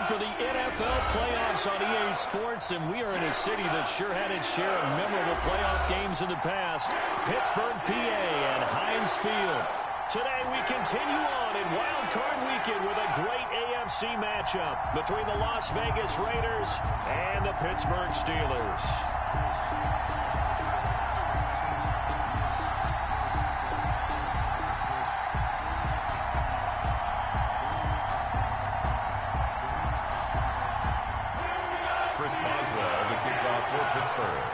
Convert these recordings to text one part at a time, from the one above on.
time for the NFL playoffs on EA Sports, and we are in a city that sure had its share of memorable playoff games in the past. Pittsburgh, PA, and Heinz Field. Today we continue on in Wild Card Weekend with a great AFC matchup between the Las Vegas Raiders and the Pittsburgh Steelers. Frachise, the kickoff for Pittsburgh.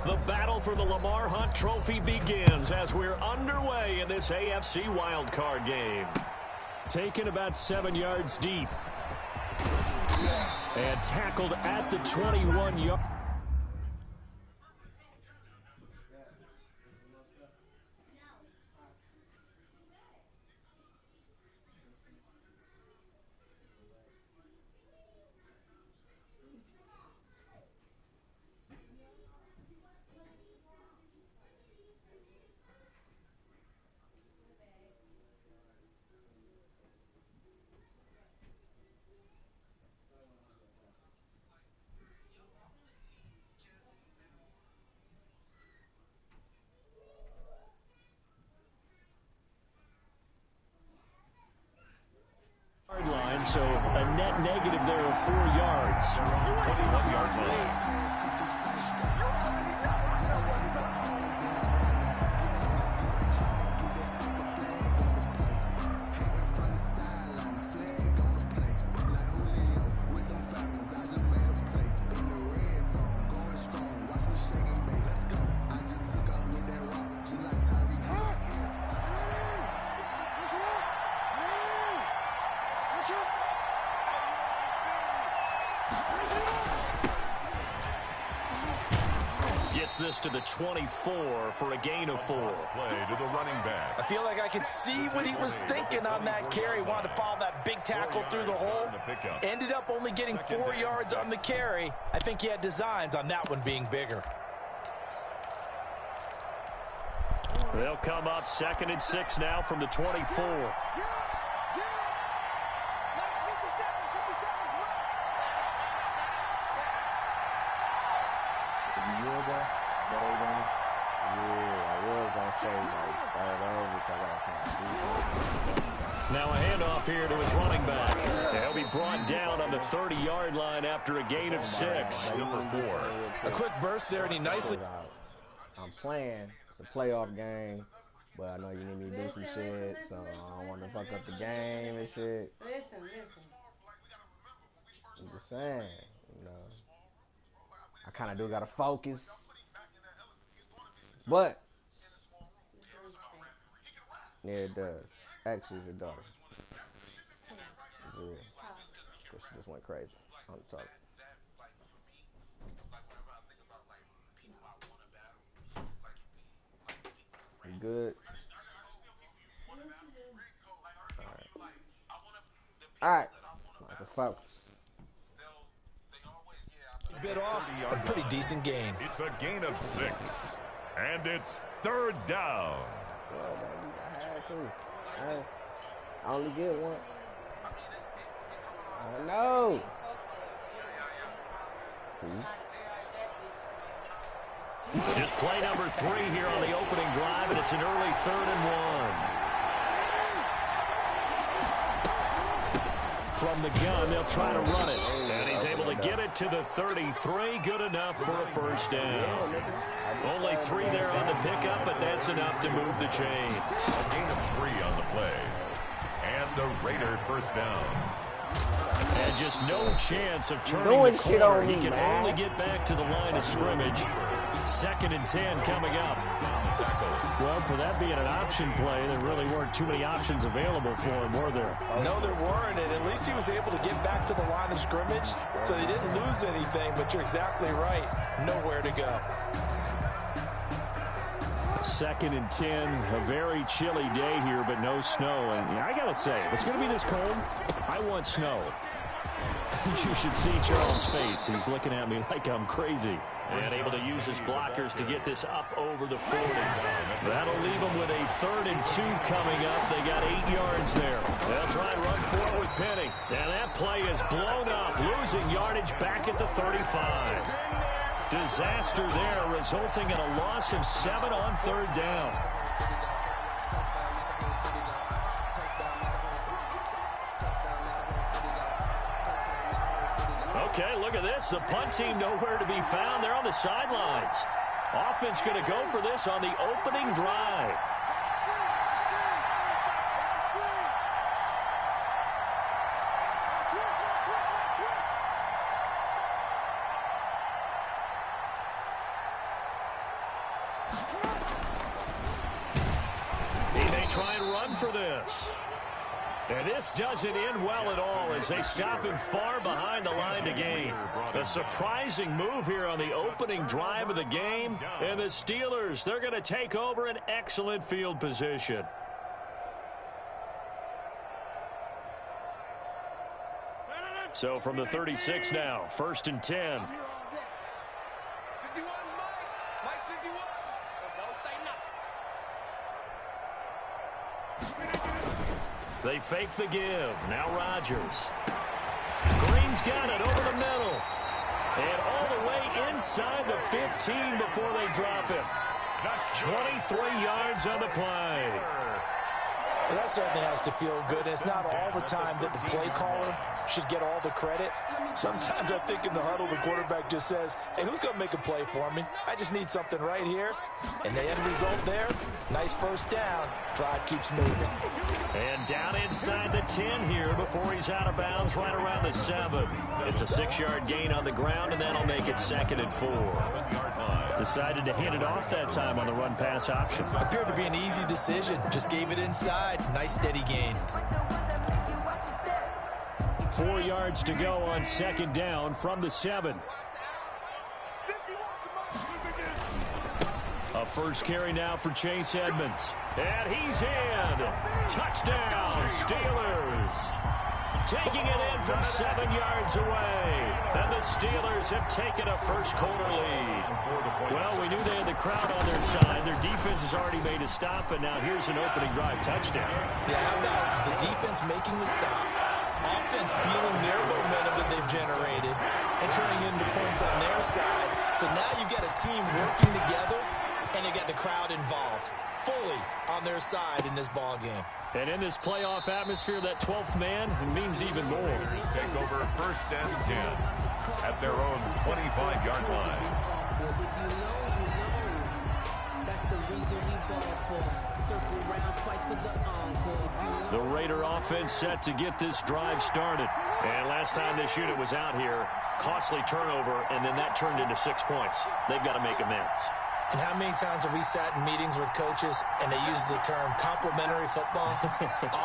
The battle for the Lamar Hunt Trophy begins as we're underway in this AFC wildcard game. Taken about 7 yards deep. And tackled at the 21-yard. Line, so a net negative there of 4 yards. 21-yard line. Gets this to the 24 for a gain of 4. Play to the running back. I feel like I could see what he was thinking on that carry. Wanted to follow that big tackle through the hole. Ended up only getting 4 yards on the carry. I think he had designs on that one being bigger. They'll come up 2nd and 6 now from the 24. Now a handoff here to his running back. He'll be brought down on the 30-yard line after a gain of 6. Number 4. A quick burst there, and he nicely... I'm playing. It's a playoff game, but I know you need me to do some shit, so I don't want to fuck up the game and shit. Listen. I'm just saying, you know. I kind of do got to focus. But, yeah, it does. Actually, it's your daughter. It's real. Because she just went crazy on the talk. You good? Alright. I can focus. Bit off, a pretty decent gain. It's a gain of 6. And it's 3rd down. Well, baby, I had to. I only get one. I know. See? Just play number 3 here on the opening drive, and it's an early 3rd and 1. from the gun. They'll try to run it. And he's able to get it to the 33. Good enough for a first down. Only 3 there on the pickup, but that's enough to move the chains. A gain of 3 on the play. And the Raider first down. And just no chance of turning the corner. He can only get back to the line of scrimmage. 2nd and 10 coming up. Well, for that being an option play, there really weren't too many options available for him, were there? No, there weren't, and at least he was able to get back to the line of scrimmage, so he didn't lose anything, but you're exactly right. Nowhere to go. 2nd and 10, a very chilly day here, but no snow. And I got to say, if it's going to be this cold, I want snow. You should see Charles' face. He's looking at me like I'm crazy. And able to use his blockers to get this up over the 40. That'll leave them with a 3rd and 2 coming up. They got 8 yards there. They'll try and run for it with Penny. And that play is blown up, losing yardage back at the 35. Disaster there, resulting in a loss of 7 on 3rd down. Okay, look at this. The punt team nowhere to be found. They're on the sidelines. Offense going to go for this on the opening drive. He may try and run for this. And this doesn't end well at all as they stop him far behind the line to gain. A surprising move here on the opening drive of the game. And the Steelers, they're going to take over an excellent field position. So from the 36 now, 1st and 10. They fake the give. Now Rodgers. Green's got it over the middle. And all the way inside the 15 before they drop it. 23 yards on the play. Well, that certainly has to feel good. It's not all the time that the play caller should get all the credit. Sometimes I think in the huddle, the quarterback just says, hey, who's going to make a play for me? I just need something right here. And the end result there, nice first down. Drive keeps moving. And down inside the 10 here before he's out of bounds right around the 7. It's a 6-yard gain on the ground, and that'll make it 2nd and 4. Decided to hand it off that time on the run-pass option. Appeared to be an easy decision. Just gave it inside. Nice steady gain. 4 yards to go on 2nd down from the 7. A first carry now for Chase Edmonds. And he's in. Touchdown, Steelers. Taking it in from 7 yards away. And the Steelers have taken a first-quarter lead. Well, we knew they had the crowd on their side. Their defense has already made a stop, and now here's an opening drive touchdown. Yeah, how about the defense making the stop, offense feeling their momentum that they've generated, and turning into points on their side. So now you've got a team working together, and you got the crowd involved fully on their side in this ball game. And in this playoff atmosphere, that 12th man means even more. Take over 1st and 10 at their own 25-yard line. The Raider offense set to get this drive started. And last time this unit was out here, costly turnover, and then that turned into 6 points. They've got to make amends. And how many times have we sat in meetings with coaches and they use the term complementary football?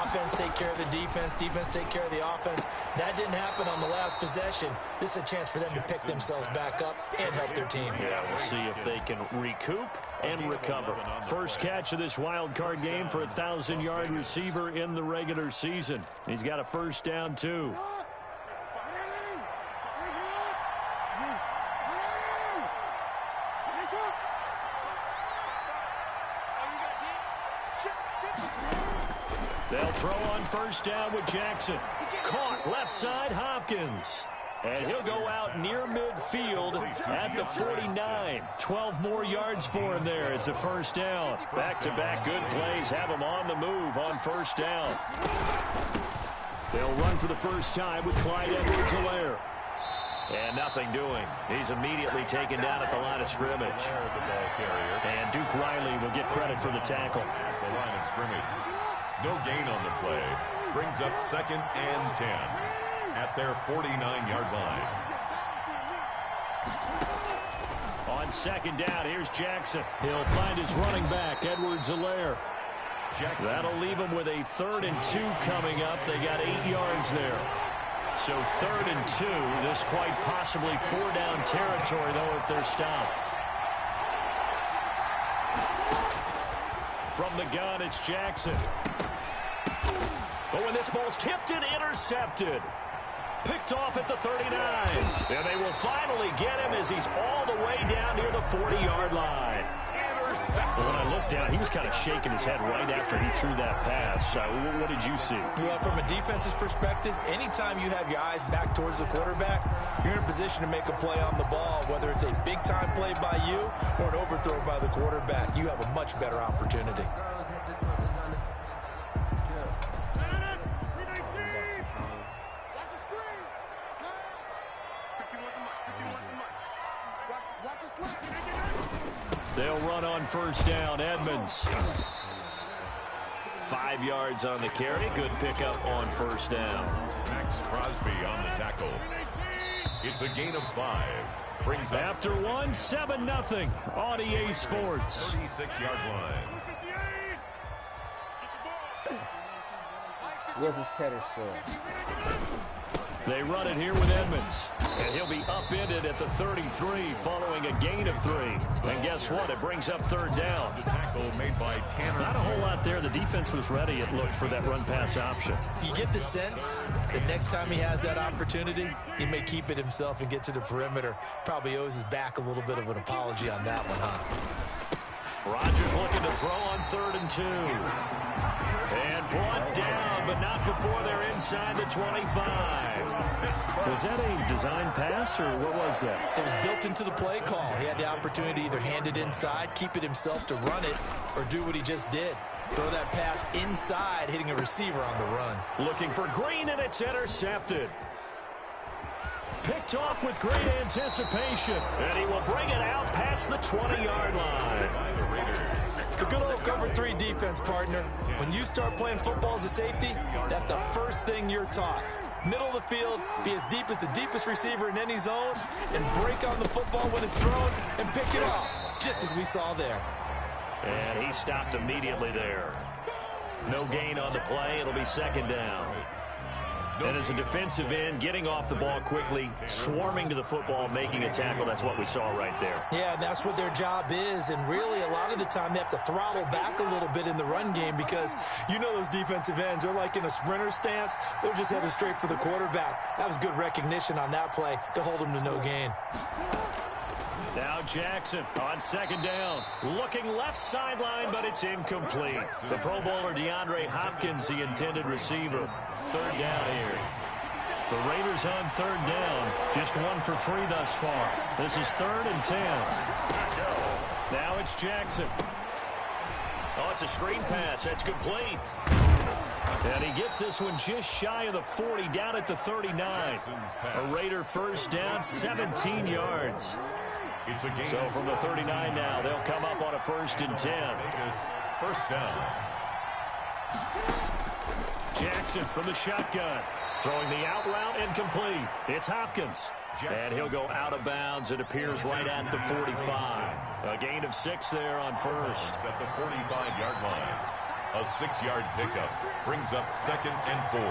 Offense take care of the defense, defense take care of the offense. That didn't happen on the last possession. This is a chance for them to pick themselves back up and help their team. Yeah, we'll see if they can recoup and recover. First catch of this wild card game for a 1,000-yard receiver in the regular season. He's got a first down, too. They'll throw on first down with Jackson. Caught left side, Hopkins. And he'll go out near midfield at the 49. 12 more yards for him there. It's a first down. Back-to-back good plays have him on the move on first down. They'll run for the first time with Clyde Edwards-Helaire. And nothing doing. He's immediately taken down at the line of scrimmage. And Duke Riley will get credit for the tackle. At the line of scrimmage. No gain on the play. Brings up 2nd and 10 at their 49-yard line. On 2nd down, here's Jackson. He'll find his running back, Edwards-Helaire. That'll leave him with a 3rd and 2 coming up. They got 8 yards there. So 3rd and 2. This quite possibly 4-down territory, though, if they're stopped. From the gun, it's Jackson. But when this ball's tipped and intercepted. Picked off at the 39. And they will finally get him as he's all the way down near the 40-yard line. When I looked down, he was kind of shaking his head right after he threw that pass. What did you see? Well, from a defense's perspective, anytime you have your eyes back towards the quarterback, you're in a position to make a play on the ball, whether it's a big-time play by you or an overthrow by the quarterback. You have a much better opportunity. They'll run on 1st down. Edmonds. 5 yards on the carry. Good pickup on 1st down. Max Crosby on the tackle. It's a gain of 5. Brings up after 1, 7-0 on EA Sports. 36-yard line. What's his catch score? They run it here with Edmonds. And he'll be upended at the 33 following a gain of 3. And guess what? It brings up 3rd down. The tackle made by Tanner. Not a whole lot there. The defense was ready, it looked, for that run-pass option. You get the sense that next time he has that opportunity, he may keep it himself and get to the perimeter. Probably owes his back a little bit of an apology on that one, huh? Rodgers looking to throw on 3rd and 2. And brought down, but not before they're inside the 25. Was that a design pass, or what was that? It was built into the play call. He had the opportunity to either hand it inside, keep it himself to run it, or do what he just did. Throw that pass inside, hitting a receiver on the run. Looking for Green, and it's intercepted. Picked off with great anticipation, and he will bring it out past the 20-yard line. The good old cover 3 defense, partner. When you start playing football as a safety, that's the first thing you're taught. Middle of the field, be as deep as the deepest receiver in any zone, and break on the football when it's thrown and pick it up, just as we saw there. And he stopped immediately there. No gain on the play. It'll be 2nd down. And as a defensive end, getting off the ball quickly, swarming to the football, making a tackle, that's what we saw right there. Yeah, that's what their job is, and really a lot of the time they have to throttle back a little bit in the run game because you know those defensive ends, they're like in a sprinter stance. They're just headed straight for the quarterback. That was good recognition on that play to hold him to no gain. Now Jackson on 2nd down. Looking left sideline, but it's incomplete. The Pro Bowler DeAndre Hopkins, the intended receiver. 3rd down here. The Raiders on 3rd down. Just 1 for 3 thus far. This is 3rd and 10. Now it's Jackson. Oh, it's a screen pass. That's complete. And he gets this one just shy of the 40, down at the 39. A Raider 1st down, 17 yards. So from the 39 now, they'll come up on a 1st and 10. 1st down. Jackson from the shotgun. Throwing the out route incomplete. It's Hopkins. And he'll go out of bounds. It appears right at the 45. A gain of 6 there on 1st. At the 45-yard line. A 6-yard pickup. Brings up 2nd and 4.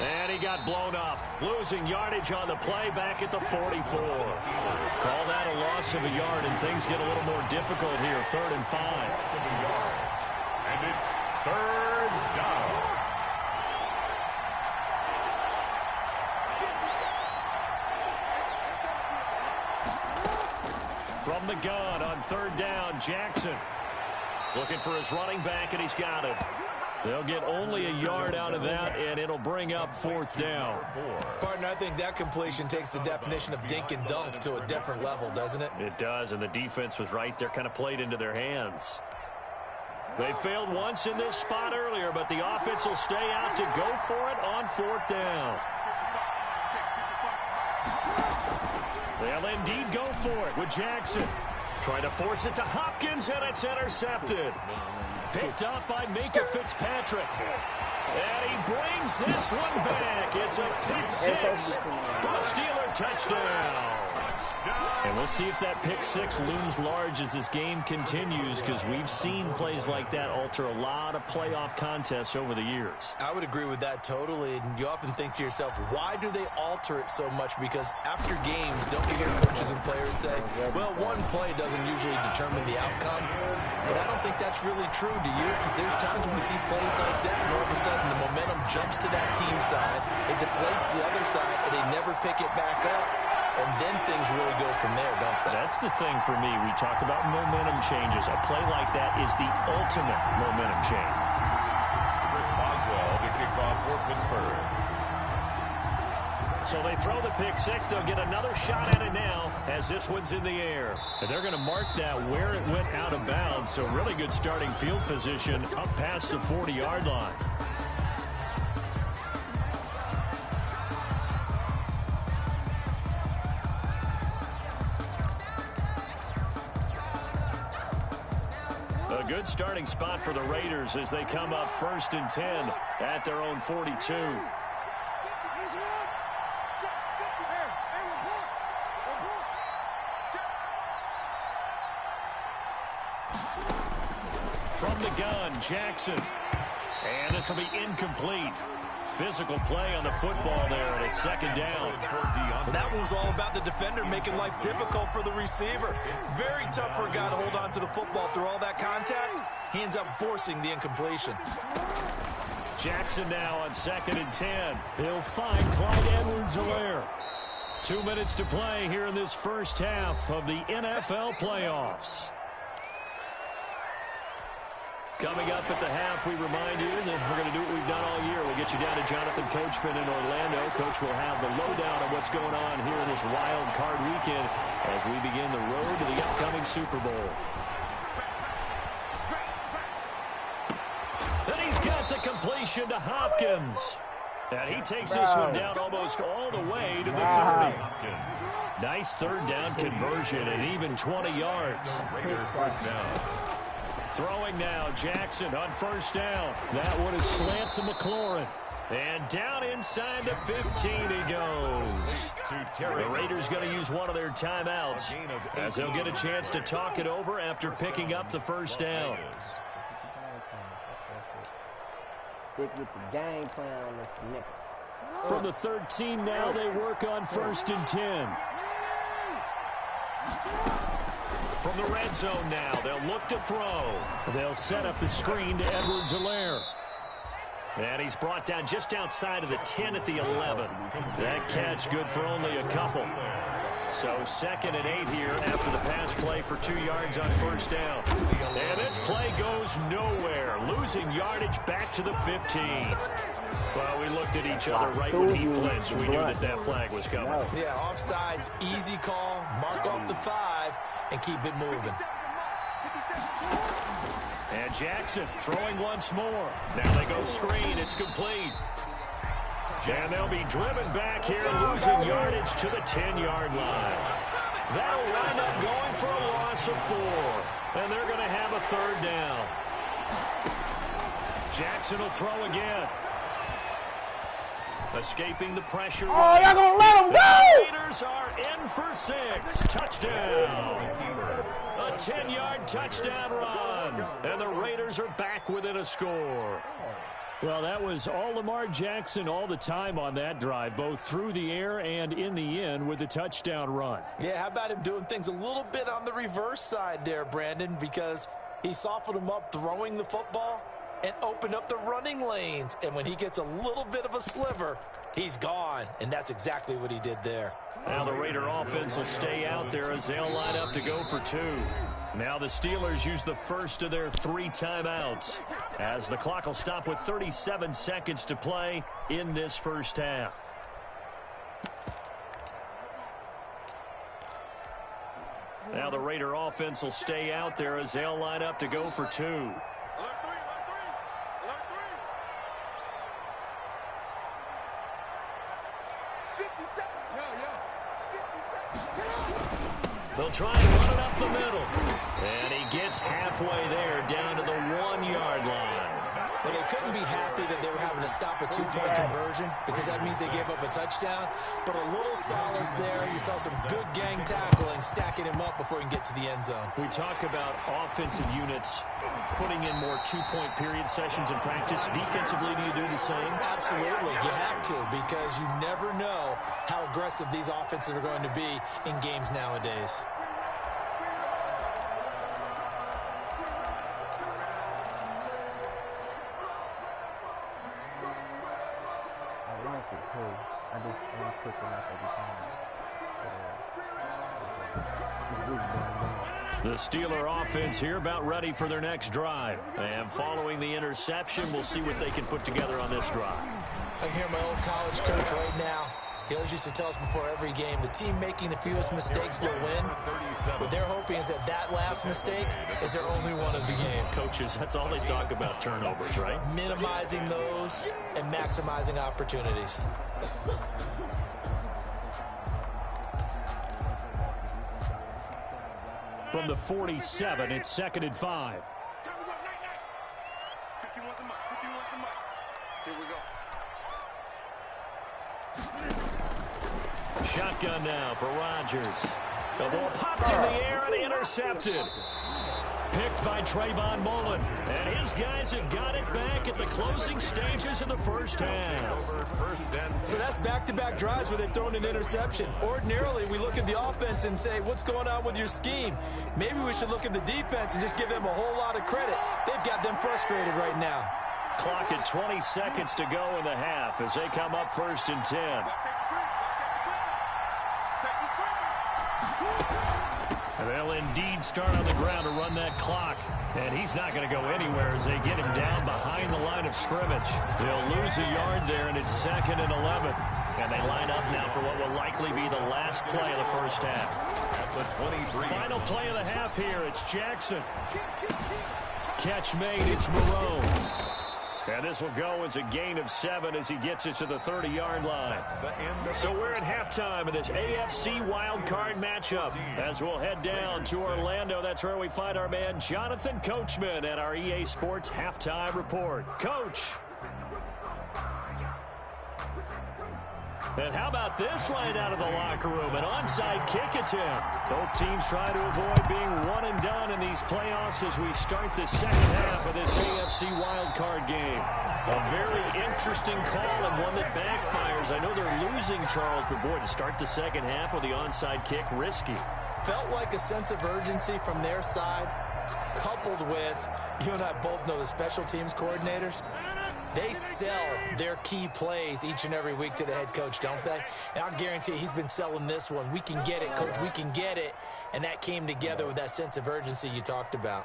And he got blown up, losing yardage on the play back at the 44. Call that a loss of a yard, and things get a little more difficult here. 3rd and 5. And it's 3rd down. From the gun on 3rd down, Jackson. Looking for his running back, and he's got it. They'll get only a yard out of that, and it'll bring up 4th down. Partner, I think that completion takes the definition of dink and dunk to a different level, doesn't it? It does, and the defense was right there, kind of played into their hands. They failed once in this spot earlier, but the offense will stay out to go for it on 4th down. They'll indeed go for it with Jackson. Trying to force it to Hopkins, and it's intercepted. Picked up by Minka Fitzpatrick. And he brings this one back. It's a pick 6 for a Steeler touchdown. And we'll see if that pick 6 looms large as this game continues, because we've seen plays like that alter a lot of playoff contests over the years. I would agree with that totally. And you often think to yourself, why do they alter it so much? Because after games, don't you hear coaches and players say, well, one play doesn't usually determine the outcome. But I don't think that's really true, do you? Because there's times when we see plays like that, and all of a sudden the momentum jumps to that team side, it deflates the other side, and they never pick it back up. And then things really go from there, don't they? That's the thing for me. We talk about momentum changes. A play like that is the ultimate momentum change. Chris Boswell to kick off for Pittsburgh. So they throw the pick 6. They'll get another shot at it now as this one's in the air. And they're going to mark that where it went out of bounds. So really good starting field position up past the 40-yard line. A good starting spot for the Raiders as they come up 1st and 10 at their own 42. From the gun, Jackson. And this will be incomplete. Physical play on the football there, and it's 2nd down. That one was all about the defender making life difficult for the receiver. Very tough for a guy to hold on to the football through all that contact. He ends up forcing the incompletion. Jackson now on 2nd and 10. He'll find Clyde Edwards-Helaire. 2 minutes to play here in this first half of the NFL playoffs. Coming up at the half, we remind you that we're going to do what we've done all year. We'll get you down to Jonathan Coachman in Orlando. Coach will have the lowdown on what's going on here in this wild card weekend as we begin the road to the upcoming Super Bowl. And he's got the completion to Hopkins. And he takes this one down almost all the way to the 30. Nice 3rd down conversion and even 20 yards. Raider first down. Throwing now, Jackson on 1st down. That one is slant to McLaurin. And down inside the 15 he goes. The Raiders going to use one of their timeouts as they'll get a chance to talk it over after picking up the 1st down. Stick with the game plan on this nickel. From the 13 now, they work on 1st and 10. From the red zone now, they'll look to throw. They'll set up the screen to Edwards-Helaire. And he's brought down just outside of the 10 at the 11. That catch good for only a couple. So 2nd and 8 here after the pass play for 2 yards on 1st down. And this play goes nowhere. Losing yardage back to the 15. Well, we looked at each other right when he flinched. We knew that that flag was coming. Yeah, offsides, easy call, mark off the 5, and keep it moving. And Jackson throwing once more. Now they go screen. It's complete. And they'll be driven back here, losing yardage to the 10-yard line. That'll wind up going for a loss of 4. And they're going to have a 3rd down. Jackson will throw again. Escaping the pressure. Oh, you're going to let him go! The Raiders are in for 6. Touchdown. A 10-yard touchdown run. And the Raiders are back within a score. Well, that was all Lamar Jackson all the time on that drive, both through the air and in the end with a touchdown run. Yeah, how about him doing things a little bit on the reverse side there, Brandon, because he softened him up throwing the football and opened up the running lanes. And when he gets a little bit of a sliver, he's gone. And that's exactly what he did there. Now the Raider offense will stay out there as they'll line up to go for 2. Now the Steelers use the first of their 3 timeouts as the clock will stop with 37 seconds to play in this first half. Now the Raider offense will stay out there as they'll line up to go for 2. They'll try and run it up the middle. And he gets halfway there, down to the 1-yard line. Well, they couldn't be happy that they were having to stop a 2-point conversion because that means they gave up a touchdown. But a little solace there. You saw some good gang tackling, stacking him up before he can get to the end zone. We talk about offensive units putting in more 2-point period sessions in practice. Defensively, do you do the same? Absolutely. You have to, because you never know how aggressive these offenses are going to be in games nowadays. I just ain't quick enough every time. The Steeler offense here about ready for their next drive. And following the interception, we'll see what they can put together on this drive. I hear my old college coach right now. He always used to tell us before every game, the team making the fewest mistakes will win. What they're hoping is that that last mistake is their only one of the game. Coaches, that's all they talk about, turnovers, right? Minimizing those and maximizing opportunities. From the 47, it's 2nd and 5. Here we go. Shotgun now for Rodgers. The ball popped in the air and intercepted. Picked by Trayvon Mullen. And his guys have got it back at the closing stages of the first half. So that's back-to-back drives where they've thrown an interception. Ordinarily, we look at the offense and say, what's going on with your scheme? Maybe we should look at the defense and just give them a whole lot of credit. They've got them frustrated right now. Clock at 20 seconds to go in the half as they come up 1st and 10. And they'll indeed start on the ground to run that clock. And he's not going to go anywhere as they get him down behind the line of scrimmage. They'll lose a yard there, and it's 2nd and 11. And they line up now for what will likely be the last play of the first half. At the 23. Final play of the half here. It's Jackson. Catch made. It's Moreau. And this will go as a gain of 7 as he gets it to the 30-yard line. So we're at halftime of this AFC wildcard matchup. As we'll head down to Orlando, that's where we find our man Jonathan Coachman at our EA Sports Halftime Report. Coach. And how about this right out of the locker room? An onside kick attempt. Both teams try to avoid being one and done in these playoffs as we start the second half of this AFC wildcard game. A very interesting call and one that backfires. I know they're losing, Charles, but boy, to start the second half with the onside kick, risky. Felt like a sense of urgency from their side, coupled with, you and I both know the special teams coordinators. They sell their key plays each and every week to the head coach, don't they? And I'll guarantee you he's been selling this one. We can get it, coach. We can get it. And that came together with that sense of urgency you talked about.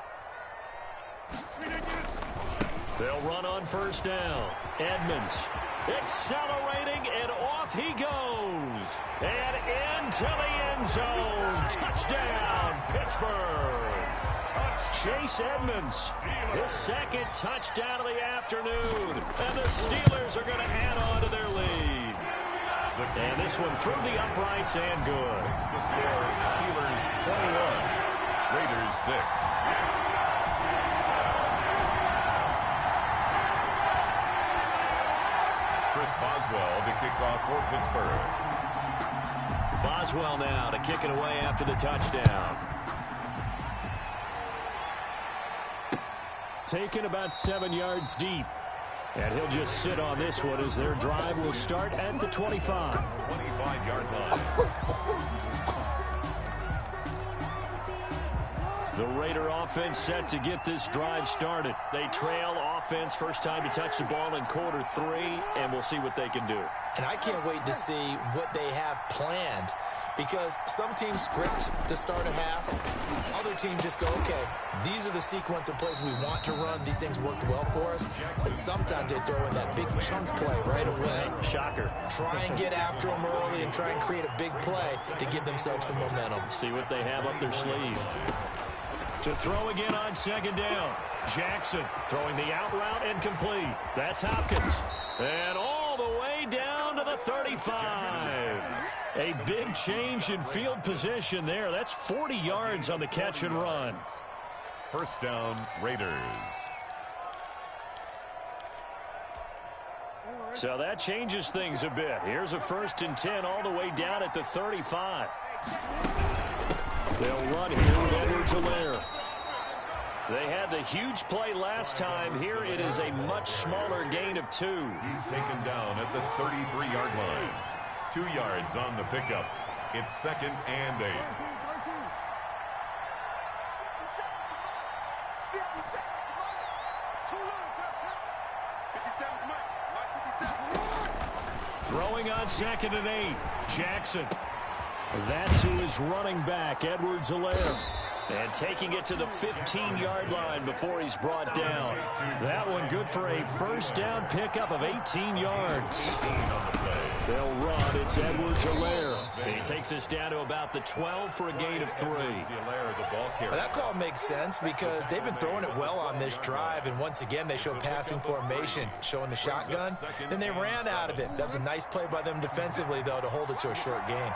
They'll run on 1st down. Edmonds accelerating, and off he goes. And into the end zone. Touchdown, Pittsburgh. Chase Edmonds, his 2nd touchdown of the afternoon. And the Steelers are going to add on to their lead. And this one through the uprights and good. The score, Steelers 21, Raiders 6. Chris Boswell to kick off for Pittsburgh. Boswell now to kick it away after the touchdown. Taken about 7 yards deep. And he'll just sit on this one as their drive will start at the 25. 25-yard line. The Raider offense set to get this drive started. They trail offense, first time to touch the ball in quarter 3, and we'll see what they can do. And I can't wait to see what they have planned, because some teams script to start a half. Other teams just go, okay, these are the sequence of plays we want to run. These things worked well for us. And sometimes they throw in that big chunk play right away. Shocker. Try and get after them early and try and create a big play to give themselves some momentum. See what they have up their sleeve. To throw again on 2nd down. Jackson throwing the out route and complete. That's Hopkins. And all the way down to the 35. A big change in field position there. That's 40 yards on the catch and run. First down, Raiders. So that changes things a bit. Here's a 1st and 10 all the way down at the 35. They'll run here with Edwards-Helaire. They had the huge play last time. Here it is a much smaller gain of 2. He's taken down at the 33-yard line. 2 yards on the pickup. It's 2nd and 8. Throwing on 2nd and 8. Jackson. That's who is running back, Edwards-Helaire. And taking it to the 15-yard line before he's brought down. That one good for a first down pickup of 18 yards. They'll run. It's Edwards-Helaire. He takes us down to about the 12 for a gain of 3. Well, that call makes sense because they've been throwing it well on this drive, and once again they show passing formation, showing the shotgun. Then they ran out of it. That was a nice play by them defensively, though, to hold it to a short gain.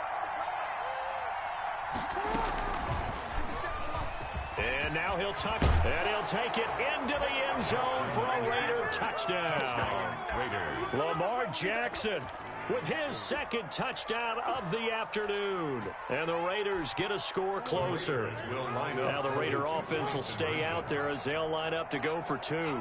And now he'll tuck, and he'll take it into the end zone for a Raider touchdown. Lamar Jackson with his 2nd touchdown of the afternoon. And the Raiders get a score closer. Now the Raider offense will stay out there as they'll line up to go for 2.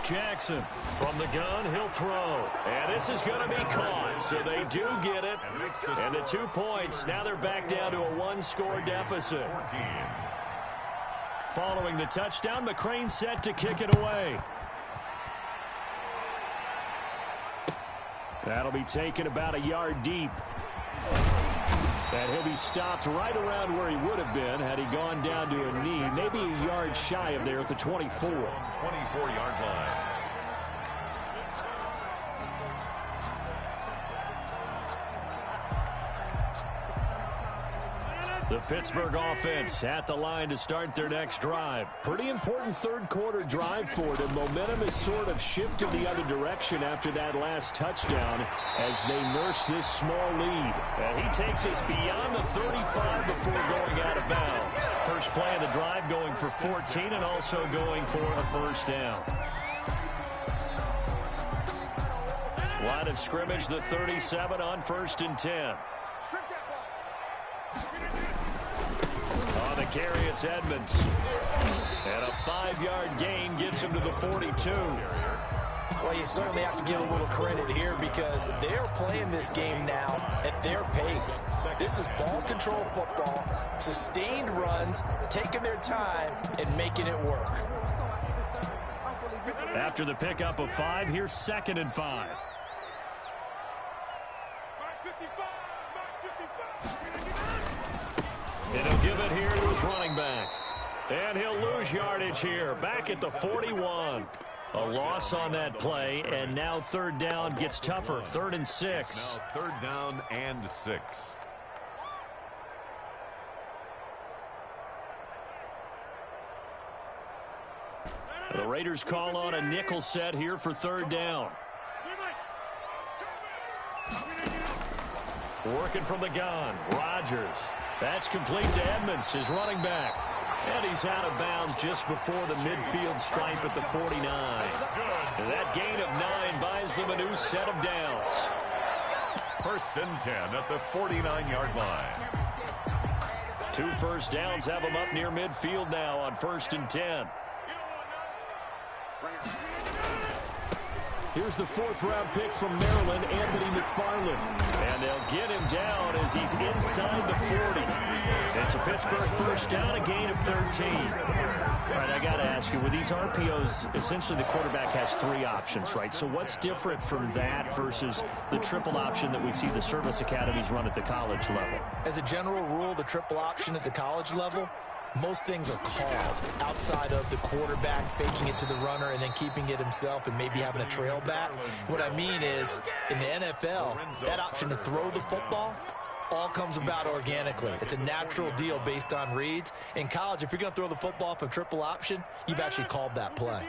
Jackson from the gun, he'll throw. And this is going to be caught, so they do get it. And the 2 points, now they're back down to a 1-score deficit. Following the touchdown, McCrane set to kick it away. That'll be taken about a yard deep. And he'll be stopped right around where he would have been had he gone down to a knee, maybe a yard shy of there at the 24. 24-yard line. The Pittsburgh offense at the line to start their next drive. Pretty important third-quarter drive for them. Momentum has sort of shifted the other direction after that last touchdown as they nurse this small lead. And he takes us beyond the 35 before going out of bounds. First play of the drive going for 14 and also going for a first down. Line of scrimmage, the 37 on 1st and 10. On the carry, it's Edmonds. And a 5-yard gain gets him to the 42. Well, you certainly have to give a little credit here because they're playing this game now at their pace. This is ball control football, sustained runs, taking their time, and making it work. After the pickup of 5, here's 2nd and 5. And he'll give it here to his running back. And he'll lose yardage here, back at the 41. A loss on that play, and now 3rd down gets tougher. 3rd and 6. Now 3rd down and 6. The Raiders call on a nickel set here for 3rd down. Working from the gun, Rodgers. That's complete to Edmonds, his running back. And he's out of bounds just before the midfield stripe at the 49. And that gain of 9 buys them a new set of downs. 1st and 10 at the 49-yard line. 2 first downs have them up near midfield now on 1st and 10. Here's the 4th-round pick from Maryland, Anthony McFarland. And they'll get him down as he's inside the 40. It's a Pittsburgh first down, a gain of 13. All right, I got to ask you, with these RPOs, essentially the quarterback has 3 options, right? So what's different from that versus the triple option that we see the service academies run at the college level? As a general rule, the triple option at the college level, most things are called outside of the quarterback faking it to the runner and then keeping it himself and maybe having a trail back. What I mean is, in the NFL, that option to throw the football all comes about organically. It's a natural deal based on reads. In college, if you're going to throw the football for triple option, you've actually called that play.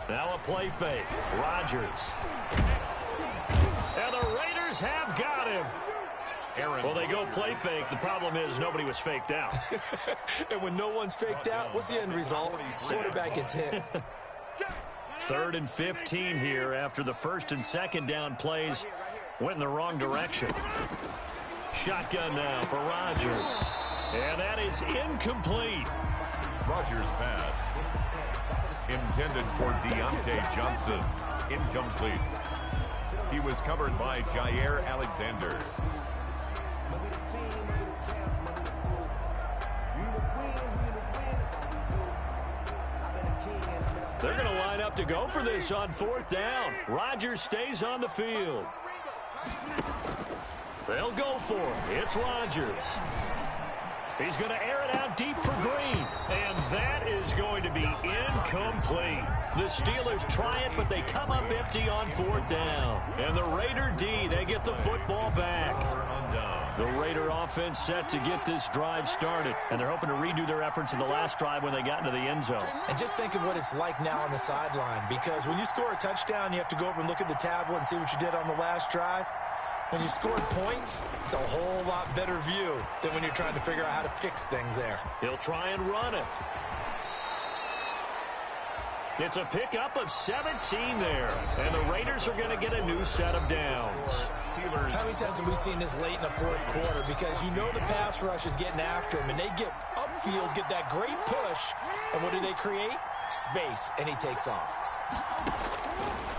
Now a play fake. Rodgers. And the Raiders have got him. Well, they go play fake. The problem is nobody was faked out. And when no one's faked out, what's the end result? Quarterback gets hit. 3rd and 15 here after the 1st and 2nd down plays went in the wrong direction. Shotgun now for Rodgers. And that is incomplete. Rodgers' pass. Intended for Deontay Johnson. Incomplete. He was covered by Jair Alexander. They're going to line up to go for this on 4th down. Rodgers stays on the field. They'll go for it. It's Rodgers. He's going to air it out deep for Green. And that is going to be incomplete. The Steelers try it, but they come up empty on 4th down. And the Raider D, they get the football back. The Raider offense set to get this drive started. And they're hoping to redo their efforts in the last drive when they got into the end zone. And just think of what it's like now on the sideline. Because when you score a touchdown, you have to go over and look at the tablet and see what you did on the last drive. When you scored points, it's a whole lot better view than when you're trying to figure out how to fix things there. He'll try and run it. It's a pickup of 17 there. And the Raiders are going to get a new set of downs. How many times have we seen this late in the 4th quarter? Because you know the pass rush is getting after him, and they get upfield, get that great push, and what do they create? Space, and he takes off.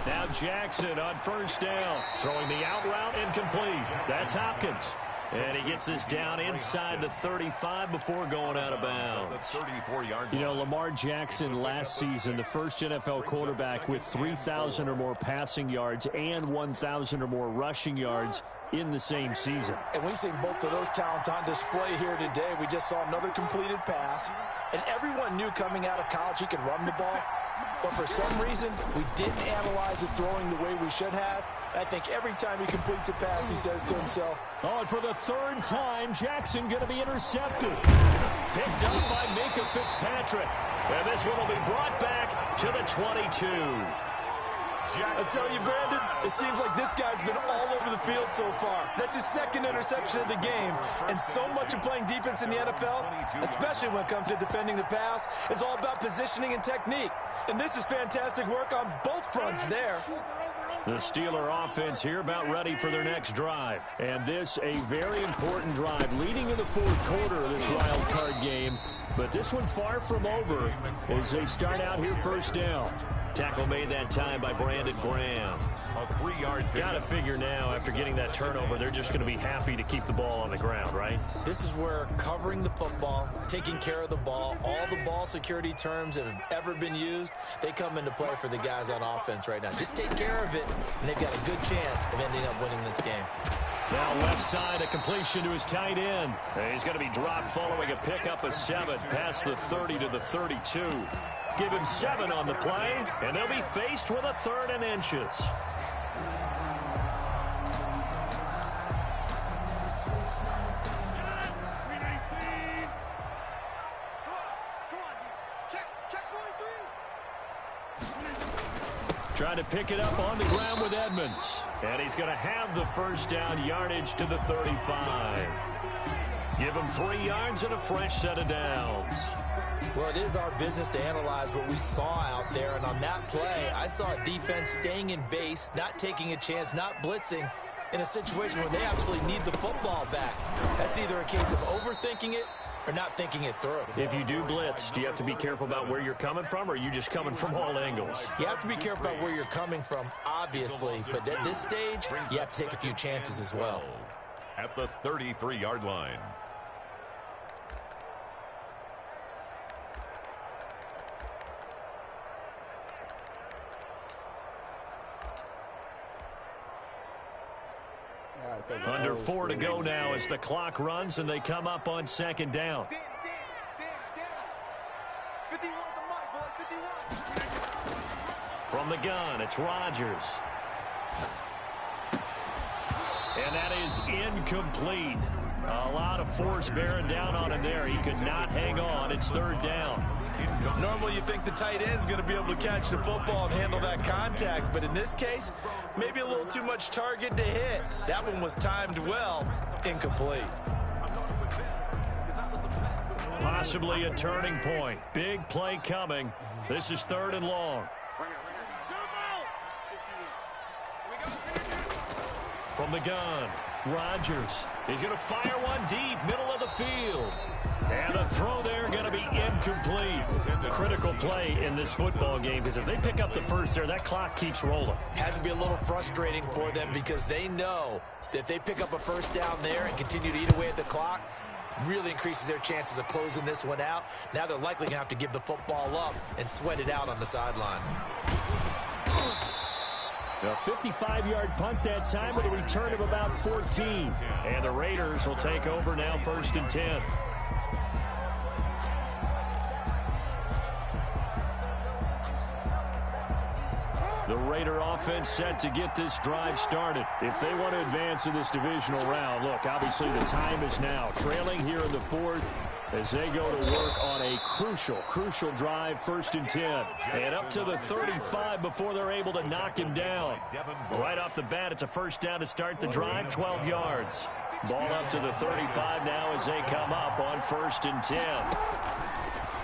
Now Jackson on 1st down. Throwing the out route incomplete. That's Hopkins. And he gets this down inside the 35 before going out of bounds. You know, Lamar Jackson last season, the first NFL quarterback with 3,000 or more passing yards and 1,000 or more rushing yards in the same season. And we've seen both of those talents on display here today. We just saw another completed pass. And everyone knew coming out of college he could run the ball. But for some reason, we didn't analyze it throwing the way we should have. I think every time he completes a pass, he says to himself, oh, and for the 3rd time, Jackson going to be intercepted. Picked up by Minkah Fitzpatrick. And this one will be brought back to the 22. I tell you, Brandon, it seems like this guy's been all over the field so far. That's his 2nd interception of the game. And so much of playing defense in the NFL, especially when it comes to defending the pass, is all about positioning and technique. And this is fantastic work on both fronts there. The Steeler offense here about ready for their next drive. And this a very important drive leading in the 4th quarter of this wild card game. But this one far from over as they start out here 1st down. Tackle made that time by Brandon Graham. A 3-yard Got to figure now, after getting that turnover, they're just going to be happy to keep the ball on the ground, right? This is where covering the football, taking care of the ball, all the ball security terms that have ever been used, they come into play for the guys on offense right now. Just take care of it, and they've got a good chance of ending up winning this game. Now left side, a completion to his tight end. He's going to be dropped following a pickup of 7 past the 30 to the 32. Give him 7 on the play, and they'll be faced with a 3rd and inches. Trying to pick it up on the ground with Edmonds. And he's going to have the 1st down yardage to the 35. Give him 3 yards and a fresh set of downs. Well, it is our business to analyze what we saw out there. And on that play, I saw a defense staying in base, not taking a chance, not blitzing in a situation where they absolutely need the football back. That's either a case of overthinking it or not thinking it through. If you do blitz, do you have to be careful about where you're coming from, or are you just coming from all angles? You have to be careful about where you're coming from, obviously. But at this stage, you have to take a few chances as well. At the 33-yard line. Under 4 to go now as the clock runs and they come up on 2nd down. From the gun, it's Rodgers. And that is incomplete. A lot of force bearing down on him there. He could not hang on. It's 3rd down. Normally you think the tight end's going to be able to catch the football and handle that contact, but in this case, maybe a little too much target to hit. That one was timed well, incomplete. Possibly a turning point. Big play coming. This is 3rd and long. From the gun, Rodgers. He's going to fire one deep, middle of the field. And the throw there going to be incomplete. Critical play in this football game, because if they pick up the first there, that clock keeps rolling. Has to be a little frustrating for them because they know that if they pick up a first down there and continue to eat away at the clock, really increases their chances of closing this one out. Now they're likely going to have to give the football up and sweat it out on the sideline. A 55-yard punt that time with a return of about 14. And the Raiders will take over now, 1st and 10. The Raider offense set to get this drive started. If they want to advance in this divisional round, look, obviously the time is now. Trailing here in the 4th as they go to work on a crucial drive, 1st and 10. And up to the 35 before they're able to knock him down. Right off the bat, it's a first down to start the drive, 12 yards. Ball up to the 35 now as they come up on 1st and 10.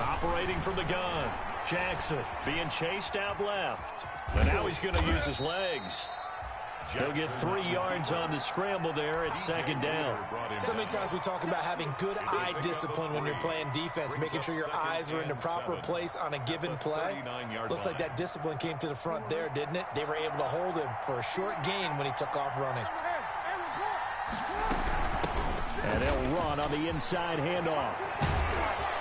Operating from the gun, Jackson being chased out left. And now he's going to use his legs. He'll get 3 yards on the scramble there at 2nd down. So many times we talk about having good eye discipline when you're playing defense, making sure your eyes are in the proper place on a given play. Looks like that discipline came to the front there, didn't it? They were able to hold him for a short gain when he took off running. And they'll run on the inside handoff.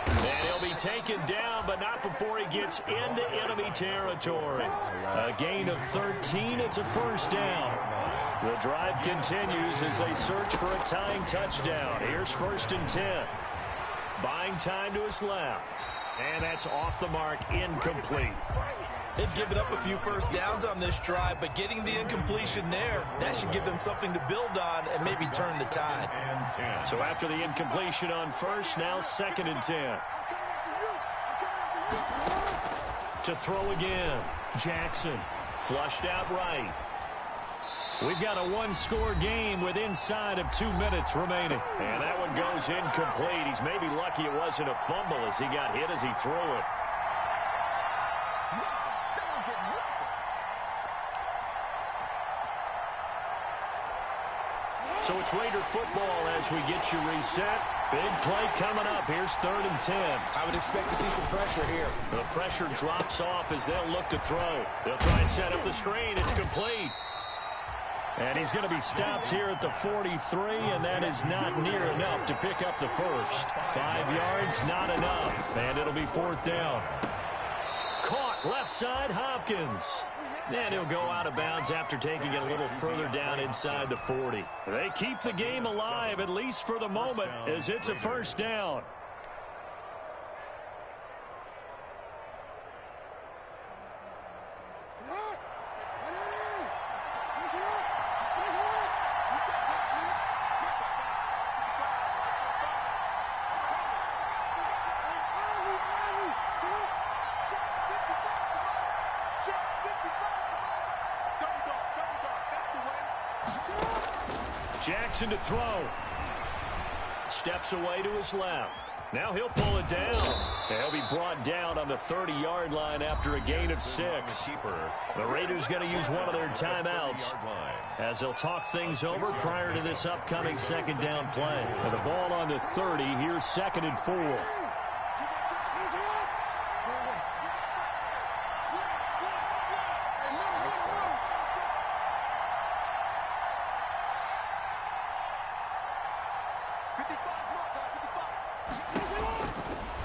And he'll be taken down, but not before he gets into enemy territory. A gain of 13. It's a first down. The drive continues as they search for a tying touchdown. Here's 1st and 10. Buying time to his left. And that's off the mark, incomplete. They've given up a few first downs on this drive, but getting the incompletion there, that should give them something to build on and maybe turn the tide. So after the incompletion on 1st, now 2nd and 10. To throw again, Jackson flushed out right. We've got a one-score game with inside of 2 minutes remaining. And that one goes incomplete. He's maybe lucky it wasn't a fumble as he got hit as he threw it. So it's Raider football as we get you reset. Big play coming up. Here's 3rd and 10. I would expect to see some pressure here. The pressure drops off as they'll look to throw. They'll try and set up the screen. It's complete. And he's going to be stopped here at the 43, and that is not near enough to pick up the first. 5 yards, not enough. And it'll be 4th down. Caught left side, Hopkins. And he'll go out of bounds after taking it a little further down inside the 40. They keep the game alive, at least for the moment, as it's a first down. Jackson to throw. Steps away to his left. Now he'll pull it down. He'll be brought down on the 30-yard line after a gain of 6. The Raiders going to use one of their timeouts as they'll talk things over prior to this upcoming 2nd down play. And the ball on the 30. Here's 2nd and 4.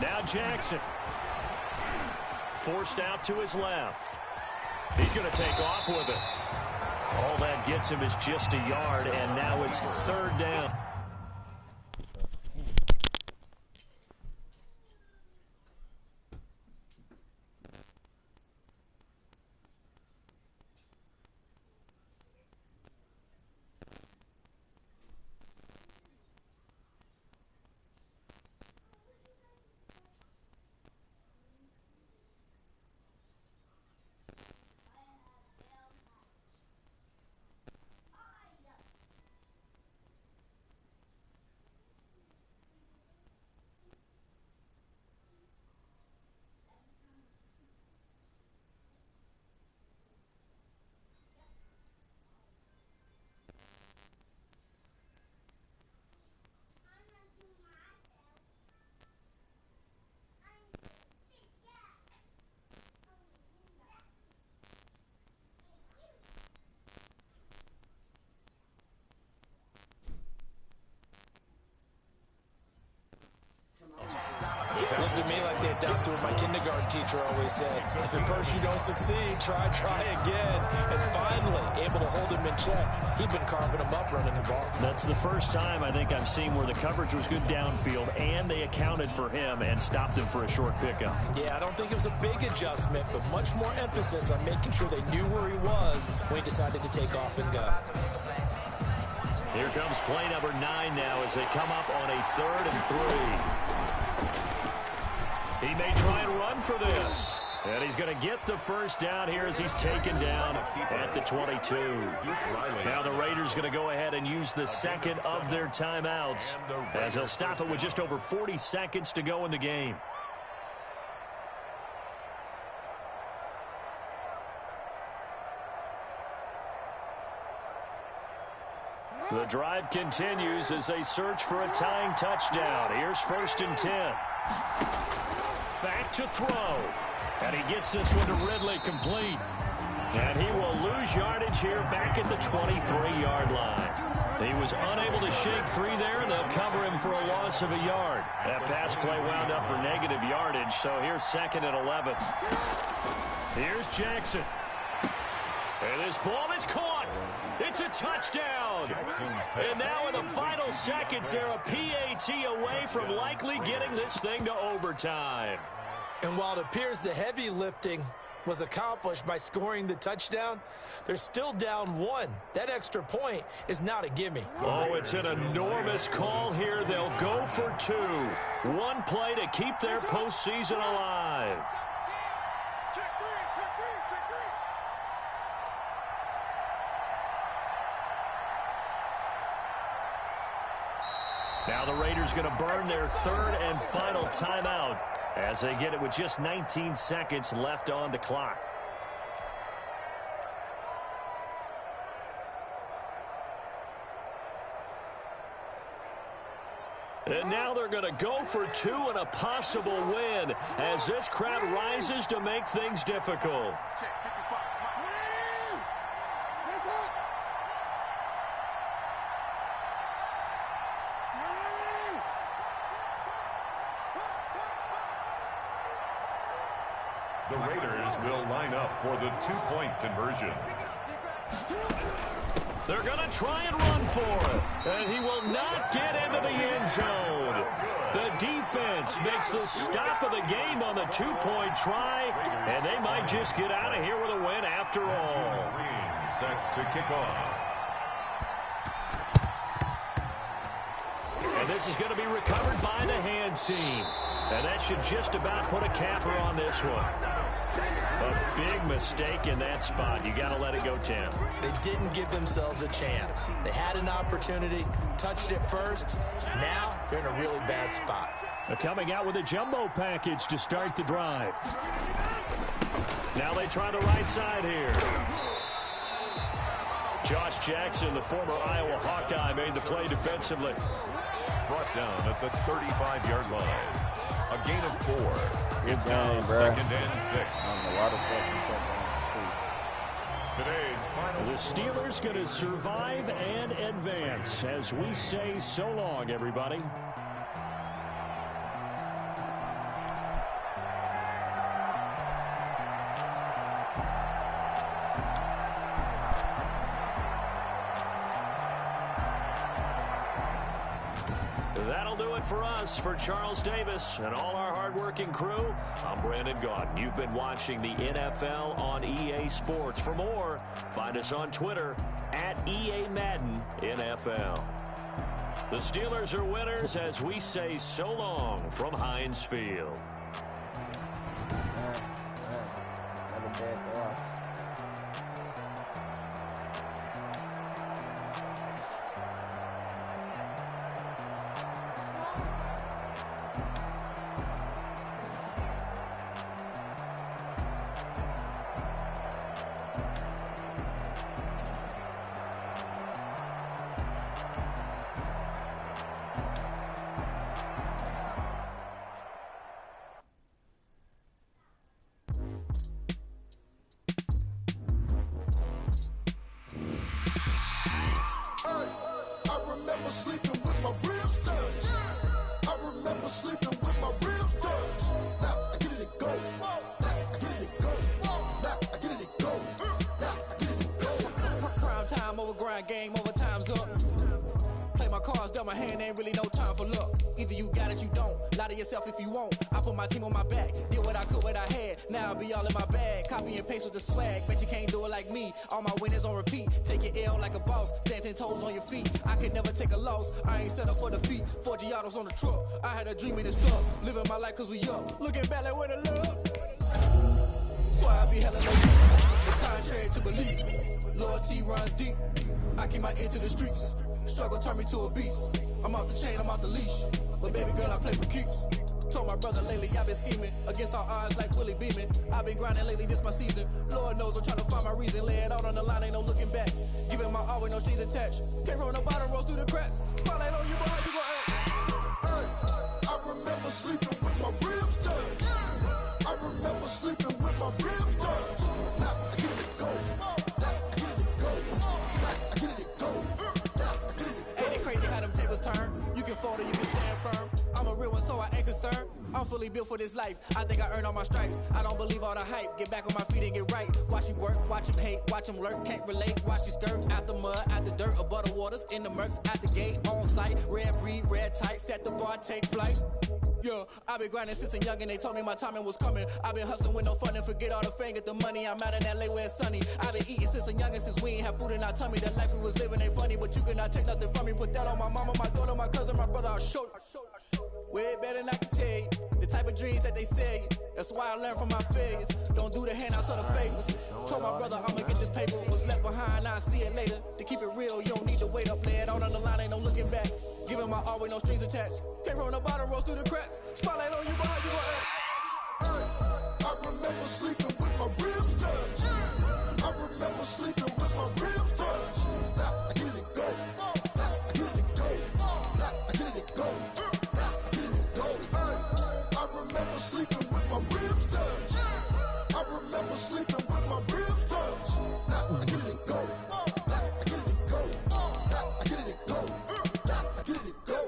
Now Jackson. Forced out to his left. He's going to take off with it. All that gets him is just a yard, and now it's 3rd down. me like they adopted what my kindergarten teacher always said. If at first you don't succeed, try again. And finally, able to hold him in check. He'd been carving him up running the ball. That's the first time I think I've seen where the coverage was good downfield and they accounted for him and stopped him for a short pickup. Yeah, I don't think it was a big adjustment, but much more emphasis on making sure they knew where he was when he decided to take off and go. Here comes play number 9 now as they come up on a 3rd and 3. He may try and run for this. And he's going to get the first down here as he's taken down at the 22. Now the Raiders going to go ahead and use the second of their timeouts as they'll stop it with just over 40 seconds to go in the game. The drive continues as they search for a tying touchdown. Here's 1st and 10. Back to throw. And he gets this one to Ridley complete. And he will lose yardage here back at the 23-yard line. He was unable to shake free there, and they'll cover him for a loss of a yard. That pass play wound up for negative yardage, so here's 2nd and 11. Here's Jackson. And this ball is caught. It's a touchdown. And now in the final seconds, they're a PAT away from likely getting this thing to overtime. And while it appears the heavy lifting was accomplished by scoring the touchdown, they're still down 1. That extra point is not a gimme. Oh, it's an enormous call here. They'll go for 2. One play to keep their postseason alive. Now the Raiders going to burn their 3rd and final timeout as they get it with just 19 seconds left on the clock. And now they're going to go for 2 and a possible win as this crowd rises to make things difficult. The Raiders will line up for the 2-point conversion. They're going to try and run for it. And he will not get into the end zone. The defense makes the stop of the game on the 2-point try. And they might just get out of here with a win after all. Sets to kick off. And this is going to be recovered by the hands team. And that should just about put a capper on this one. A big mistake in that spot. You got to let it go, Tim. They didn't give themselves a chance. They had an opportunity, touched it first. Now they're in a really bad spot. They're coming out with a jumbo package to start the drive. Now they try the right side here. Josh Jackson, the former Iowa Hawkeye, made the play defensively. Brought down at the 35-yard line. A gain of 4. It's now game, 2nd and 6. Today's final. The Steelers going to survive and advance as we say so long, everybody. That'll do it for us. For Charles Davis and all our hardworking crew, I'm Brandon Gaudin. You've been watching the NFL on EA Sports. For more, find us on Twitter at EA Madden NFL. The Steelers are winners as we say so long from Heinz Field. over grind, game over, time's up. Play my cards, dealt my hand, ain't really no time for luck. Either you got it, you don't. Lie to yourself if you won't. I put my team on my back, did what I could, what I had. Now I'll be all in my bag, copy and paste with the swag. Bet you can't do it like me, all my winners on repeat. Take your L like a boss, stand 10 toes on your feet. I can never take a loss, I ain't set up for defeat. 4 Giottos on the truck, I had a dream and it's stuck. Living my life cause we up, looking back like where the love. Swear I be hella low key, the contrary to belief. Loyalty runs deep, I keep my ear to the streets. Struggle turned me to a beast. I'm off the chain, I'm off the leash. But baby girl, I play for keeps. Told my brother lately, I've been scheming. Against all odds like Willie Beeman. I've been grinding lately, this my season. Lord knows I'm trying to find my reason. Lay it out on the line, ain't no looking back. Giving my all with no strings attached. Came from the bottom, rose through the cracks. Spotlight on you, but how you gon' act? Hey, I remember sleeping with my ribs touched. I remember sleeping with my ribs touched. Now I get it go. I get it go. I get it go. Ain't it crazy how them tables turn? You can fold or you can stand firm. I'm a real one, so I ain't concerned. I'm fully built for this life. I think I earned all my stripes. I don't believe all the hype. Get back on my feet and get right. Watch you work, watch him hate, watch him lurk. Can't relate, watch you skirt. Out the mud, out the dirt, above the waters, in the murks, at the gate, on site. Red breed, red tight, set the bar, take flight. Yeah, I've been grinding since a youngin', they told me my timing was coming. I've been hustling with no fun and forget all the fame, get the money. I'm out in LA where it's sunny. I've been eating since a youngin', since we ain't have food in our tummy. The life we was living ain't funny, but you cannot take nothing from me. Put that on my mama, my daughter, my cousin, my brother, I'll show you. Way better than I can tell you. The type of dreams that they sell you. That's why I learned from my failures. Don't do the handouts or the favors. Told my brother I'ma get this paper. Was left behind, I'll see it later. To keep it real, you don't need to wait up. Lay it out on the line, ain't no looking back. Giving my all with no strings attached. Came from the bottom, rose through the cracks. Spotlight on you, but how you gon' act? I remember sleeping with my ribs touched. I remember sleeping with my ribs touched. Now I get it go. I get it go. I get it go. I get it go. I remember sleeping with my ribs touched. I remember sleeping with my ribs touched. Now I get it go. I get it go. I get it go. I get it go.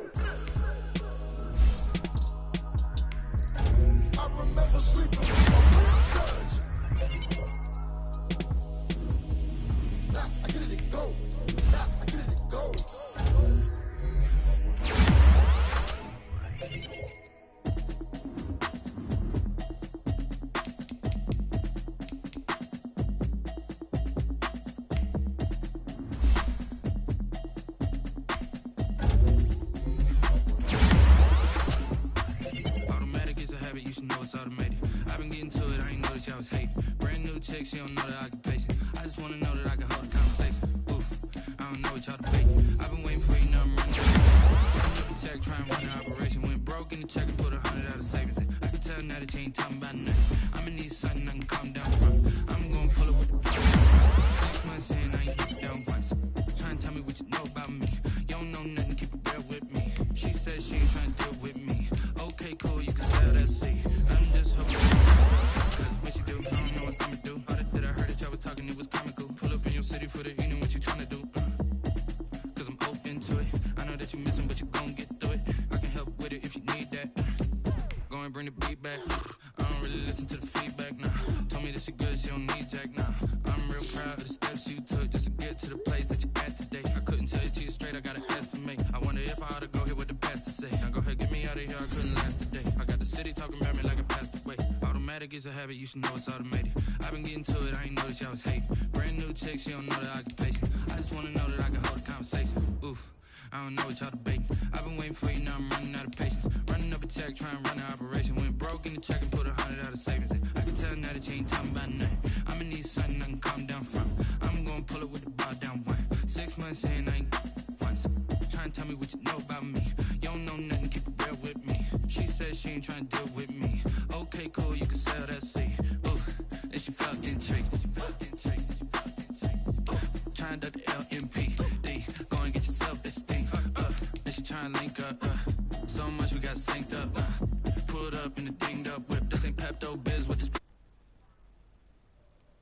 I remember sleeping with my ribs touched. Now I get it go. I get it go. Automatic is a habit, you should know it's automated. I've been getting to it, I ain't noticed y'all was hating. Brand new chick, she don't know the occupation. I just wanna know that I can hold a conversation. Oof, I don't know what y'all debating. I've been waiting for you, now I'm running up the check, try and run the operation. Went broke in the check and put 100 out of savings in. I can tell now that you ain't talking about nothing. I'ma need something I can calm down from. I'm gonna pull it with the front. 6 months in, I ain't been down once. Try and tell me what you know about me. You don't know nothing, keep it real with me. She said she ain't trying to deal with me. Okay, cool, you can sell that seed. I'm just hoping. Cause when she do, I don't know what I'ma do. All that I heard that y'all was talking, it was comical. Pull up in your city for the evening, what you tryna do? Cause I'm open to it. I know that you missing, but you gon' get through it. I can help with it if you need that. Go and bring the beat back. I don't really listen to the feedback now. Told me that she good, she don't need jack now. I'm real proud of the steps you took just to get to the place that you at today. I couldn't tell you to you straight, I gotta estimate. I wonder if I ought to go here with the best to say. Now go ahead, get me out of here, I couldn't last today. I got the city talking about me like I passed away. Automatic is a habit, you should know it's automated. I've been getting to it, I ain't noticed y'all was hating. Brand new chick, she don't know the occupation. I just wanna know that I can hold a conversation. Oof, I don't know what y'all debating. I've been waiting for you, now I'm running out of patience. Running up a check, trying to run the operation. Went broke in the check and put 100 out of savings in. I can tell now that you ain't talking about nothing. I'ma need something I can calm down from. I'm gonna pull it with the bar down one. 6 months in, I ain't once. Try and tell me what you know about me. You don't know nothing, keep it real with me. She said she ain't trying to deal with me. Okay, cool, you can sell that seed. Ooh, and she felt intrigued. Try and duck the LMPD. Go and get yourself this thing. Then she try and link up. So much we got synced up. Pulled up in the dinged up whip. This ain't Pepto Biz